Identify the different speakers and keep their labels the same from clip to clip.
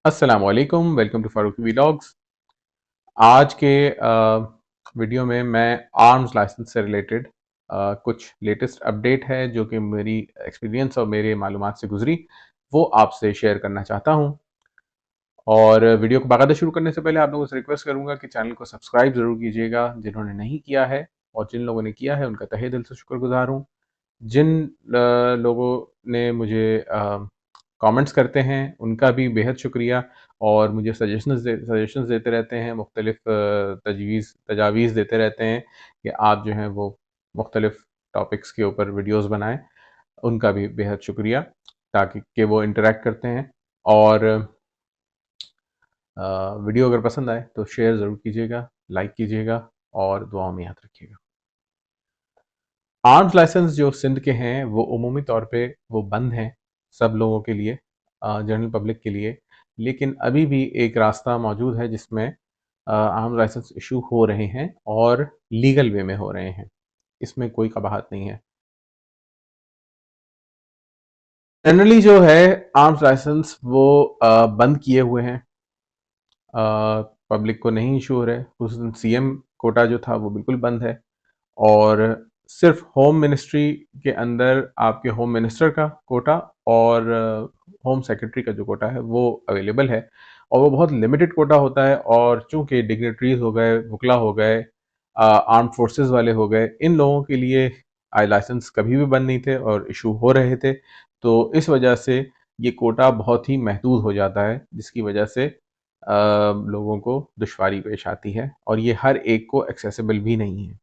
Speaker 1: अस्सलाम वालेकुम, welcome to Farooqui vlogs. आज के वीडियो में मैं आर्म्स लाइसेंस से रिलेटेड कुछ लेटेस्ट अपडेट है जो कि मेरी एक्सपीरियंस और मेरे मालूमात से गुजरी, वो आपसे शेयर करना चाहता हूं। और वीडियो को बाकायदा शुरू करने से पहले आप लोगों से रिक्वेस्ट करूंगा कि चैनल को सब्सक्राइब ज़रूर कीजिएगा जिन्होंने नहीं किया है, और जिन लोगों ने किया है उनका तहे दिल से शुक्रगुजार हूँ। जिन लोगों ने मुझे कमेंट्स करते हैं उनका भी बेहद शुक्रिया, और मुझे सजेशंस देते रहते हैं, मुख्तलिफ तजावीज़ देते रहते हैं कि आप जो हैं वो मुख्तलिफ टॉपिक्स के ऊपर वीडियोस बनाएं। उनका भी बेहद शुक्रिया, ताकि कि वो इंटरेक्ट करते हैं। और वीडियो अगर पसंद आए तो शेयर ज़रूर कीजिएगा, लाइक कीजिएगा और दुआओं में याद रखिएगा। आर्म्स लाइसेंस जो सिंध के हैं वो उमूमी तौर पे वो बंद हैं सब लोगों के लिए, जनरल पब्लिक के लिए। लेकिन अभी भी एक रास्ता मौजूद है जिसमें आर्म्स लाइसेंस इशू हो रहे हैं, और लीगल वे में हो रहे हैं। इसमें कोई कबाहत नहीं है। जनरली जो है आर्म्स लाइसेंस वो बंद किए हुए हैं, पब्लिक को नहीं इशू हो रहे। उस दिन सीएम कोटा जो था वो बिल्कुल बंद है, और सिर्फ होम मिनिस्ट्री के अंदर आपके होम मिनिस्टर का कोटा और होम सेक्रेटरी का जो कोटा है वो अवेलेबल है, और वो बहुत लिमिटेड कोटा होता है। और चूंकि डिग्नेटरीज हो गए, वकला हो गए, आर्म फोर्सेस वाले हो गए, इन लोगों के लिए आई लाइसेंस कभी भी बंद नहीं थे और इशू हो रहे थे। तो इस वजह से ये कोटा बहुत ही महदूद हो जाता है, जिसकी वजह से लोगों को दुश्वारी पेश आती है, और ये हर एक को एक्सेसिबल भी नहीं है।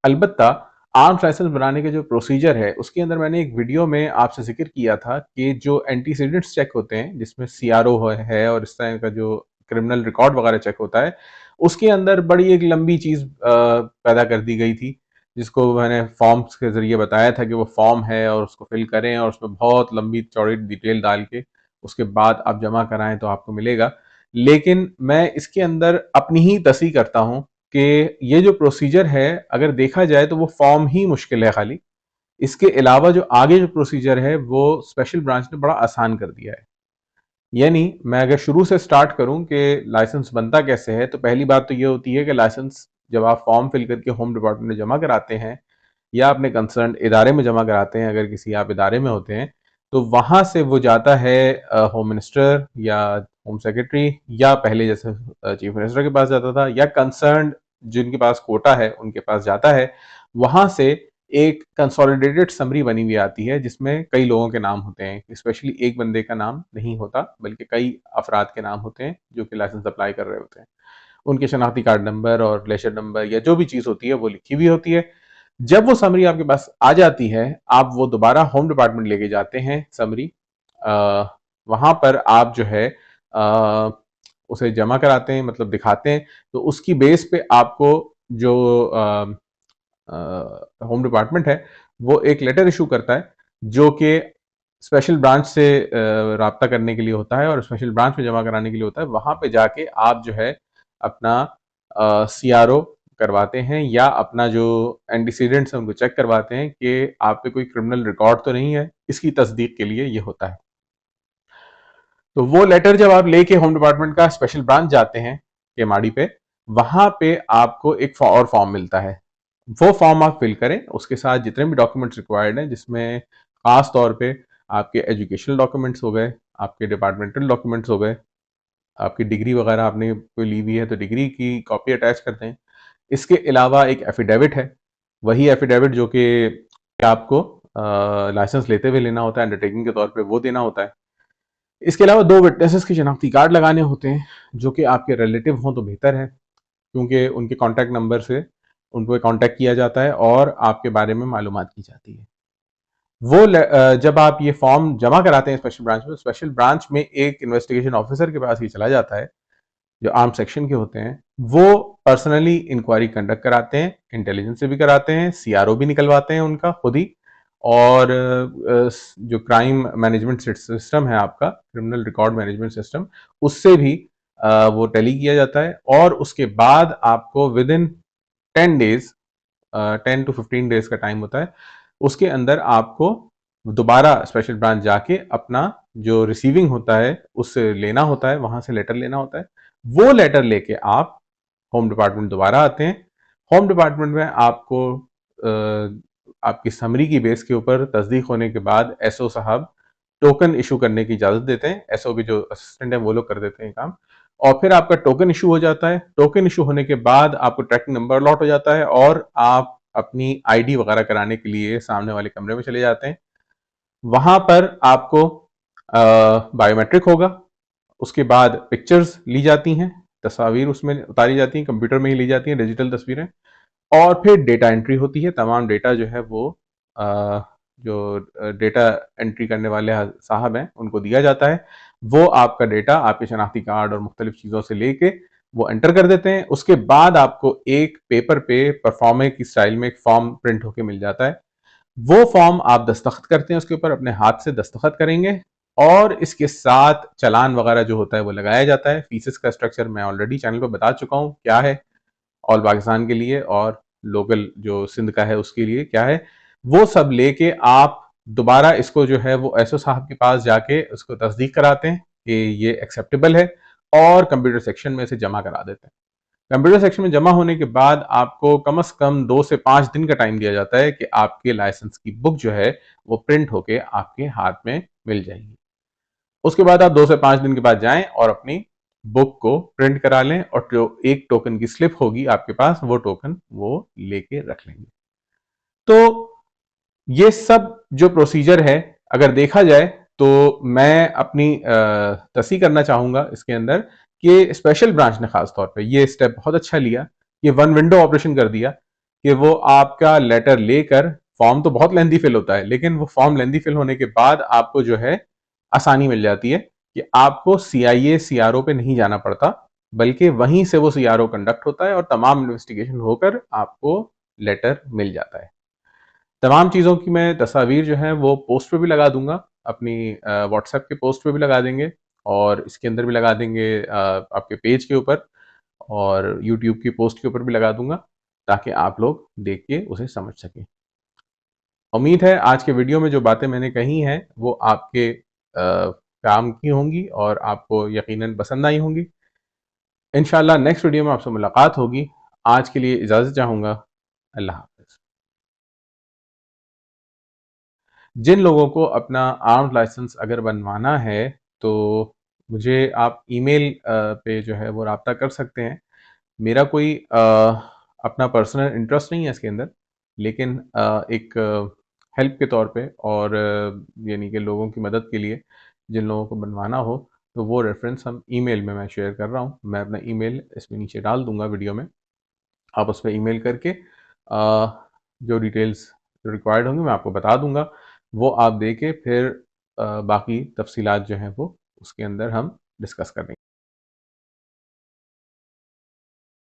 Speaker 1: अलबत्ता आर्म्स लाइसेंस बनाने के जो प्रोसीजर है उसके अंदर मैंने एक वीडियो में आपसे जिक्र किया था कि जो एंटीसीडेंट्स चेक होते हैं, जिसमें सीआरओ है और इस तरह का जो क्रिमिनल रिकॉर्ड वगैरह चेक होता है, उसके अंदर बड़ी एक लंबी चीज पैदा कर दी गई थी, जिसको मैंने फॉर्म्स के जरिए बताया था कि वो फॉर्म है और उसको फिल करें, और उसमें बहुत लंबी चौड़ी डिटेल डाल के उसके बाद आप जमा कराएं तो आपको मिलेगा। लेकिन मैं इसके अंदर अपनी ही तस्वीर करता हूं कि ये जो प्रोसीजर है, अगर देखा जाए तो वो फॉर्म ही मुश्किल है खाली। इसके अलावा जो आगे जो प्रोसीजर है वो स्पेशल ब्रांच ने बड़ा आसान कर दिया है। यानी मैं अगर शुरू से स्टार्ट करूं कि लाइसेंस बनता कैसे है, तो पहली बात तो ये होती है कि लाइसेंस जब आप फॉर्म फिल करके होम डिपार्टमेंट में जमा कराते हैं, या अपने कंसर्न इदारे में जमा कराते हैं, अगर किसी आप इदारे में होते हैं, तो वहां से वो जाता है होम मिनिस्टर या होम सेक्रेटरी, या पहले जैसे चीफ मिनिस्टर के पास जाता था, या कंसर्न जिनके पास कोटा है उनके पास जाता है। वहां से एक कंसोलिडेटेड समरी बनी हुई आती है जिसमें कई लोगों के नाम होते हैं, स्पेशली एक बंदे का नाम नहीं होता बल्कि कई अफराद के नाम होते हैं जो कि लाइसेंस अप्लाई कर रहे होते हैं। उनके शनाख्ती कार्ड नंबर और लेजर नंबर या जो भी चीज होती है वो लिखी हुई होती है। जब वो समरी आपके पास आ जाती है, आप वो दोबारा होम डिपार्टमेंट लेके जाते हैं समरी। वहां पर आप जो है आ, उसे जमा कराते हैं, मतलब दिखाते हैं। तो उसकी बेस पे आपको जो होम डिपार्टमेंट है वो एक लेटर इशू करता है, जो कि स्पेशल ब्रांच से राब्ता करने के लिए होता है और स्पेशल ब्रांच में जमा कराने के लिए होता है। वहां पे जाके आप जो है अपना सीआरओ करवाते हैं, या अपना जो एंटीसीडेंट्स है उनको चेक करवाते हैं कि आप पे कोई क्रिमिनल रिकॉर्ड तो नहीं है। इसकी तस्दीक के लिए ये होता है। तो वो लेटर जब आप लेके होम डिपार्टमेंट का स्पेशल ब्रांच जाते हैं केमाड़ी पे, वहां पे आपको एक और फॉर्म मिलता है। वो फॉर्म आप फिल करें, उसके साथ जितने भी डॉक्यूमेंट्स रिक्वायर्ड हैं, जिसमें खास तौर पे आपके एजुकेशनल डॉक्यूमेंट्स हो गए, आपके डिपार्टमेंटल डॉक्यूमेंट्स हो गए, आपकी डिग्री वगैरह आपने कोई ली हुई है तो डिग्री की कॉपी अटैच कर दें। इसके अलावा एक एफिडेविट है, वही एफिडेविट जो कि आपको लाइसेंस लेते हुए लेना होता है, अंडरटेकिंग के तौर पे वो देना होता है। इसके अलावा दो विटनेसेस के शनाख्ती कार्ड लगाने होते हैं, जो कि आपके रिलेटिव हों तो बेहतर है, क्योंकि उनके कॉन्टैक्ट नंबर से उनको कांटेक्ट किया जाता है और आपके बारे में मालूमात की जाती है। जब आप ये फॉर्म जमा कराते हैं स्पेशल ब्रांच में, स्पेशल ब्रांच में एक इन्वेस्टिगेशन ऑफिसर के पास ही चला जाता है, जो आर्म सेक्शन के होते हैं। वो पर्सनली इंक्वायरी कंडक्ट कराते हैं, इंटेलिजेंस से भी कराते हैं, सीआरओ भी निकलवाते हैं उनका खुद ही। और जो क्राइम मैनेजमेंट सिस्टम है आपका, क्रिमिनल रिकॉर्ड मैनेजमेंट सिस्टम, उससे भी वो टैली किया जाता है। और उसके बाद आपको with in 10 days, 10 to 15 days का टाइम होता है, उसके अंदर आपको दोबारा स्पेशल ब्रांच जाके अपना जो रिसीविंग होता है उससे लेना होता है, वहां से लेटर लेना होता है। वो लेटर लेके आप होम डिपार्टमेंट दोबारा आते हैं। होम डिपार्टमेंट में आपको आपकी समरी की बेस के ऊपर तस्दीक होने के बाद एसओ साहब टोकन इशू करने की इजाजत देते हैं। एसओ के जो असिस्टेंट है वो लोग कर देते हैं काम, और फिर आपका टोकन इशू हो जाता है। टोकन इशू होने के बाद आपको ट्रैकिंग नंबर अलॉट हो जाता है और आप अपनी आईडी वगैरह कराने के लिए सामने वाले कमरे में चले जाते हैं। वहां पर आपको बायोमेट्रिक होगा, उसके बाद पिक्चर्स ली जाती हैं, तस्वीर उसमें उतारी जाती हैं, कंप्यूटर में ही ली जाती हैं डिजिटल तस्वीरें, और फिर डेटा एंट्री होती है। तमाम डेटा जो है वो जो डेटा एंट्री करने वाले साहब हैं उनको दिया जाता है। वो आपका डेटा आपके शनाख्ती कार्ड और मुख्तलिफ चीज़ों से लेके वो एंटर कर देते हैं। उसके बाद आपको एक पेपर पे परफॉर्मे की स्टाइल में एक फॉर्म प्रिंट होके मिल जाता है। वो फॉर्म आप दस्तखत करते हैं, उसके ऊपर अपने हाथ से दस्तखत करेंगे, और इसके साथ चालान वगैरह जो होता है वो लगाया जाता है। फीसेस का स्ट्रक्चर मैं ऑलरेडी चैनल पर बता चुका हूँ क्या है, ऑल पाकिस्तान के लिए और लोकल जो सिंध का है उसके लिए क्या है। वो सब लेके आप दोबारा इसको जो है वो एसओ साहब के पास जाके उसको तस्दीक कराते हैं कि ये एक्सेप्टेबल है, और कंप्यूटर सेक्शन में इसे जमा करा देते हैं। कंप्यूटर सेक्शन में जमा होने के बाद आपको कम से कम 2 से 5 दिन का टाइम दिया जाता है कि आपके लाइसेंस की बुक जो है वो प्रिंट होके आपके हाथ में मिल जाएगी। उसके बाद आप 2 से 5 दिन के बाद जाएं और अपनी बुक को प्रिंट करा लें, और जो एक टोकन की स्लिप होगी आपके पास वो टोकन वो लेके रख लेंगे। तो ये सब जो प्रोसीजर है, अगर देखा जाए तो मैं अपनी तस्दीक करना चाहूंगा इसके अंदर कि स्पेशल ब्रांच ने खास तौर पे ये स्टेप बहुत अच्छा लिया। ये वन विंडो ऑपरेशन कर दिया कि वो आपका लेटर लेकर, फॉर्म तो बहुत लेंदी फिल होता है, लेकिन वो फॉर्म लेंदी फिल होने के बाद आपको जो है आसानी मिल जाती है कि आपको सीआईए सीआरओ पे नहीं जाना पड़ता, बल्कि वहीं से वो सीआरओ कंडक्ट होता है और तमाम इन्वेस्टिगेशन होकर आपको लेटर मिल जाता है। तमाम चीज़ों की मैं तस्वीर जो है वो पोस्ट पे भी लगा दूंगा, अपनी व्हाट्सएप के पोस्ट पे भी लगा देंगे, और इसके अंदर भी लगा देंगे आपके पेज के ऊपर, और यूट्यूब की पोस्ट के ऊपर भी लगा दूंगा, ताकि आप लोग देख के उसे समझ सकें। उम्मीद है आज के वीडियो में जो बातें मैंने कही हैं वो आपके काम की होंगी और आपको यकीनन पसंद आई होंगी। इंशाल्लाह नेक्स्ट वीडियो में आपसे मुलाकात होगी। आज के लिए इजाज़त चाहूँगा। अल्लाह हाफ़िज़। जिन लोगों को अपना आर्म्ड लाइसेंस अगर बनवाना है, तो मुझे आप ईमेल पे जो है वो राब्ता कर सकते हैं। मेरा कोई अपना पर्सनल इंटरेस्ट नहीं है इसके अंदर, लेकिन एक हेल्प के तौर पे, और यानी कि लोगों की मदद के लिए जिन लोगों को बनवाना हो, तो वो रेफरेंस हम ईमेल में मैं शेयर कर रहा हूँ। मैं अपना ईमेल इसमें नीचे डाल दूंगा वीडियो में। आप उस पर ईमेल करके जो डिटेल्स रिक्वायर्ड होंगी मैं आपको बता दूंगा। वो आप दे के फिर बाकी तफसीलात जो हैं वो उसके अंदर हम डिस्कस करेंगे।